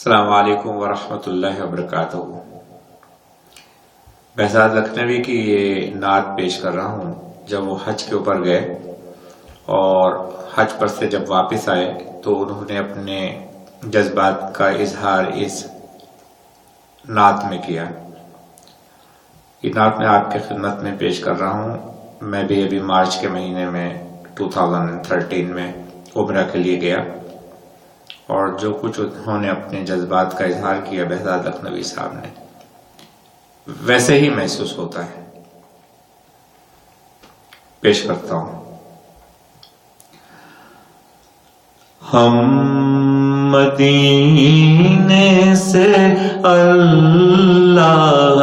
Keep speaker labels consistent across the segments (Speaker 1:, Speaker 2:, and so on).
Speaker 1: السلام علیکم ورحمۃ اللہ وبرکاتہ۔ بہزاد لکھنوی کی یہ نعت پیش کر رہا ہوں جب وہ حج کے اوپر گئے اور حج پر سے جب واپس آئے تو انہوں نے اپنے جذبات کا اظہار اس نعت میں کیا۔ یہ نعت میں آپ کی خدمت میں پیش کر رہا ہوں۔ میں بھی ابھی مارچ کے مہینے میں 2013 میں عمرہ کے لیے گیا اور جو کچھ انہوں نے اپنے جذبات کا اظہار کیا بہزاد لکھنوی صاحب نے، ویسے ہی محسوس ہوتا ہے۔ پیش کرتا ہوں۔
Speaker 2: ہم مدینے سے اللہ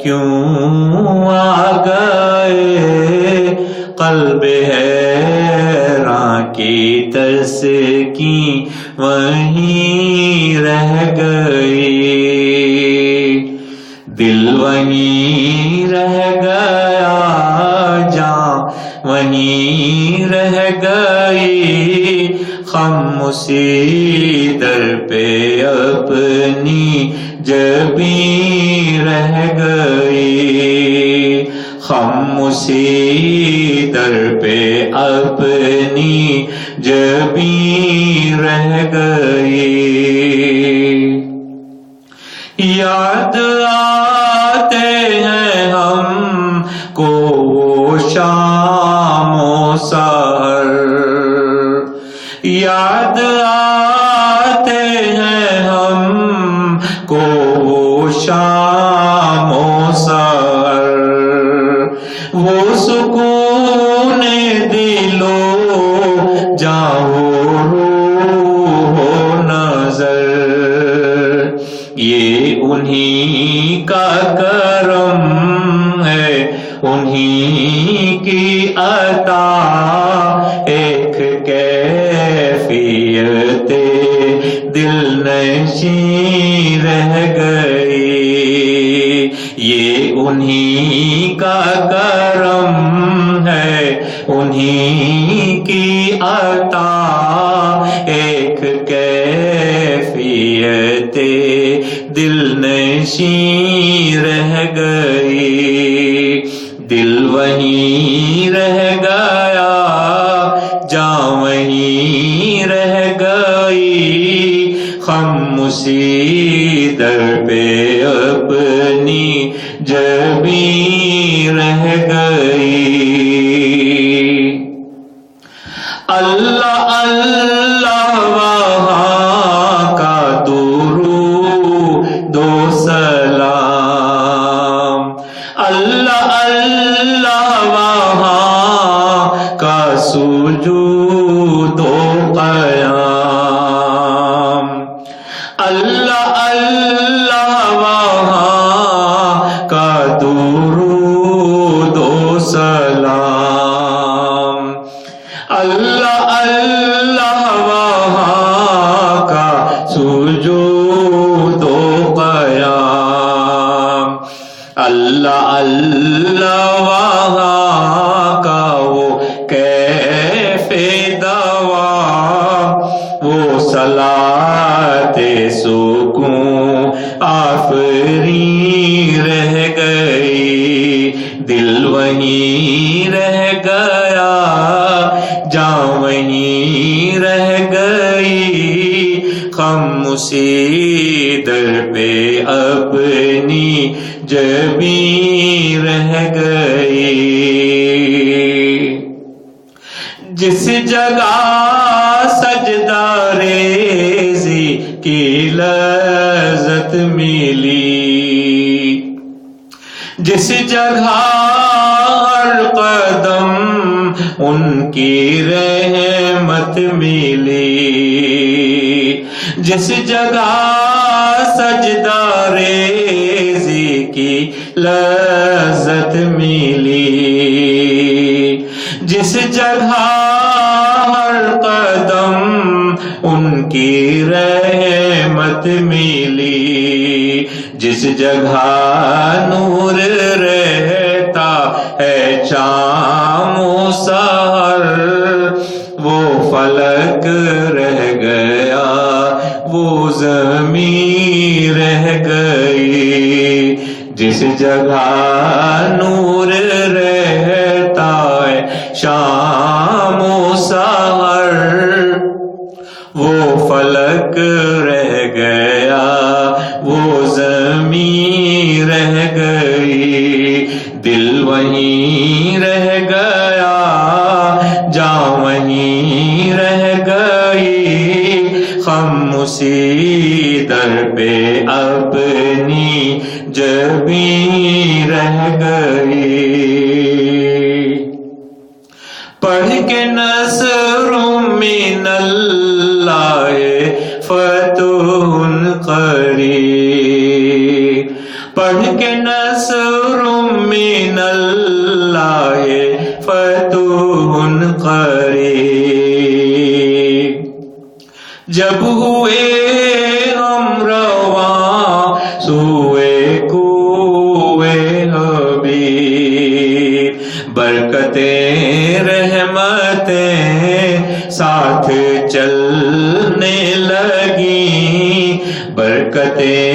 Speaker 2: کیوں آ گئے، قلب حیراں کی تسکین وہیں رہ گئی، دل وہیں رہ گیا، جان وہیں رہ گئی، خاموشی در پہ اپنی جبیں رہ گئی، خاموشی در پہ اپنی جبیں رہ گئی۔ یاد آتے ہیں ہم کو وہ شام و سحر، یاد آتے ہیں ہم کو وہ شام و سحر، وہ سکون دل و جاں و روح و نظر، یہ انہی کا کرم ہے، انہی کی عطا، ایک کیفیت دل نشیں رہ گئی، یہ انہی کا کرم ہے، انہی کی عطا، ایک کیفیت دل نشیں رہ گئی، دل وہیں رہ گیا، جان وہیں رہ گئی، خاموشی در پہ اپنی جبیں رہ گئی۔ اللہ اللہ وہاں کا درود و سلام، اللہ اللہ وہاں کا سجود و قیام، اللہ اللہ وہاں کا درود و سلام، اللہ اللہ وہاں کا سجود و قیام، اللہ اللہ وہاں کا وہ کیف دوا، وہ صلاۃ سکون آفرین رہ گئی، دل وہیں رہ گیا، جان وہیں رہ گئی، خاموشی در پہ اپنی جبیں رہ گئی۔ جس جگہ سجدہ ریزی کی لذت ملی، جس جگہ ہر قدم ان کی رحمت ملی، جس جگہ سجدہ ریزی کی لذت ملی، جس جگہ ہر قدم ان کی رحمت ملی، جس جگہ نور رہتا ہے شام و سحر، وہ فلک رہ گیا، وہ زمین رہ گئی، جس جگہ نور رہتا ہے شام و سحر، وہ فلک رہ گیا، وہ زمین رہ گئی، دل وہیں رہ گیا، جاں وہیں رہ گئی، خم اسی در پہ اپنی جبیں رہ گئی۔ پڑھ کے نصر من اللہ فتح قریب، پڑھ کے نصر من اللہ فتح قریب، جب ہوئے ہم رواں سوئے کوئے حبیب، برکتیں رحمتیں ساتھ چلنے لگیں، برکتیں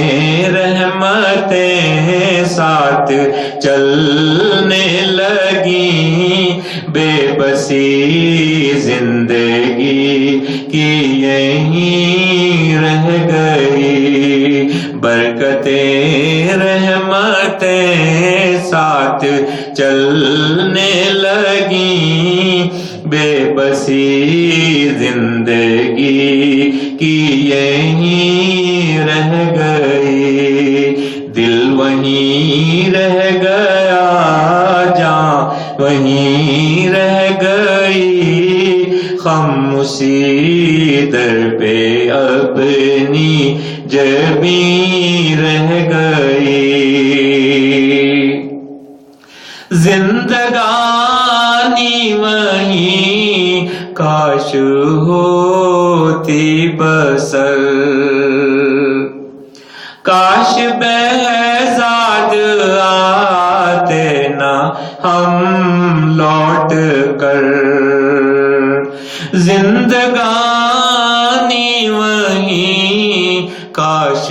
Speaker 2: رحمتیں ساتھ چلنے لگیں، بے بسی زندگی کی یہیں رہ گئی، برکتیں رحمتیں ساتھ چلنے لگیں، بے بسی زندگی کی یہیں رہ گئی، دل وہیں رہ گیا، جاں وہیں رہ گئی، خم اسی در پہ اپنی جبیں رہ گئی۔ زندگانی وہیں کاش ہوتی بسر، کاش بہزاد آتے نہ ہم لوٹ کر، زندگانی وہیں کاش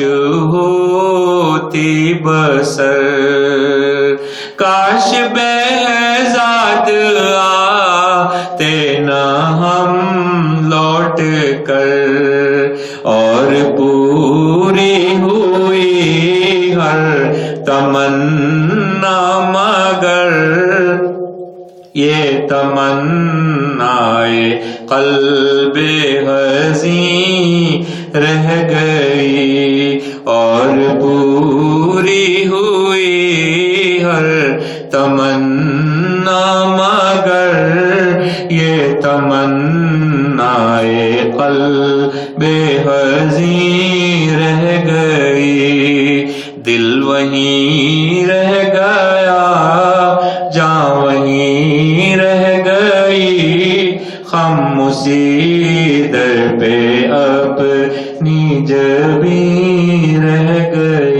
Speaker 2: ہوتی بسر، کاش بہزاد آتے نہ ہم لوٹ کر، اور پوری ہوئی ہر تمنا مگر یہ تمنائے قلب حزین رہ گئی، اور پوری ہوئی ہر تمنا مگر یہ تمنائے قلب حزین رہ گئی، دل وہیں رہ گیا، جاں وہیں رہ گئی، خم اسی در پہ اپنی جبیں رہ گئی۔